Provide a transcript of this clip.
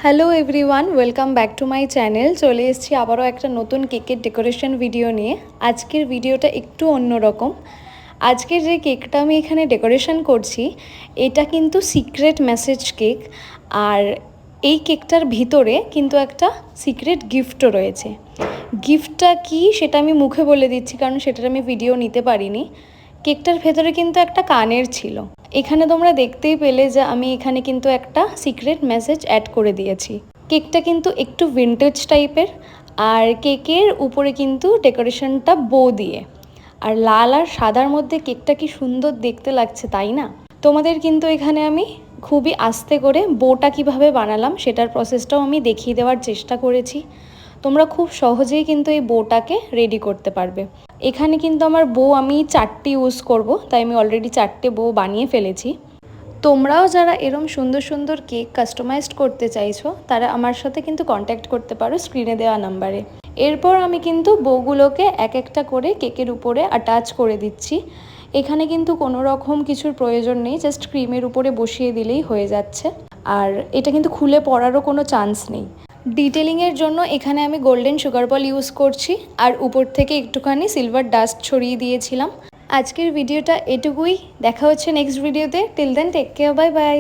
Hello everyone, welcome back to my channel. চলে এসেছি আবারও একটা নতুন কেকের ডেকোরেশন ভিডিও নিয়ে। আজকের ভিডিওটা একটু অন্যরকম। আজকের যে কেকটা আমি এখানে ডেকোরেশন করছি এটা কিন্তু সিক্রেট মেসেজ কেক, আর এই কেকটার ভিতরে কিন্তু একটা সিক্রেট গিফটও রয়েছে। গিফটটা কি সেটা আমি মুখে বলে দিচ্ছি, কারণ সেটার আমি ভিডিও নিতে পারিনি। কেকটার ভেতরে কিন্তু একটা কানের ছিল। এখানে তোমরা দেখতেই পেলে যে আমি এখানে কিন্তু একটা সিক্রেট মেসেজ অ্যাড করে দিয়েছি। কেকটা কিন্তু একটু ভিন্টেজ টাইপের, আর কেকের উপরে কিন্তু ডেকোরেশনটা বো দিয়ে, আর লাল আর সাদার মধ্যে কেকটা কি সুন্দর দেখতে লাগছে, তাই না? তোমাদের কিন্তু এখানে আমি খুবই আস্তে করে বোটা কিভাবে বানালাম সেটার প্রসেসটাও আমি দেখিয়ে দেওয়ার চেষ্টা করেছি। তোমরা খুব সহজেই কিন্তু এই বোটাকে রেডি করতে পারবে। এখানে কিন্তু আমার বো আমি 4টি ইউজ করব, তাই আমি অলরেডি 4টে বো বানিয়ে ফেলেছি। তোমরাও যারা এরম সুন্দর সুন্দর কেক কাস্টমাইজড করতে চাইছো তারা আমার সাথে কিন্তু কন্ট্যাক্ট করতে পারো স্ক্রিনে দেওয়া নাম্বারে। এরপর আমি কিন্তু বউগুলোকে এক একটা করে কেকের উপরে অ্যাটাচ করে দিচ্ছি। এখানে কিন্তু কোনো রকম কিছুর প্রয়োজন নেই, জাস্ট ক্রিমের উপরে বসিয়ে দিলেই হয়ে যাচ্ছে। আর এটা কিন্তু খুলে পড়ারও কোনো চান্স নেই। ডিটেলিংয়ের জন্য এখানে আমি গোল্ডেন সুগার বল ইউজ করছি, আর উপর থেকে একটুখানি সিলভার ডাস্ট ছড়িয়ে দিয়েছিলাম। আজকের ভিডিওটা এটুকুই। দেখা হচ্ছে নেক্সট ভিডিওতে। Till then take care, bye by.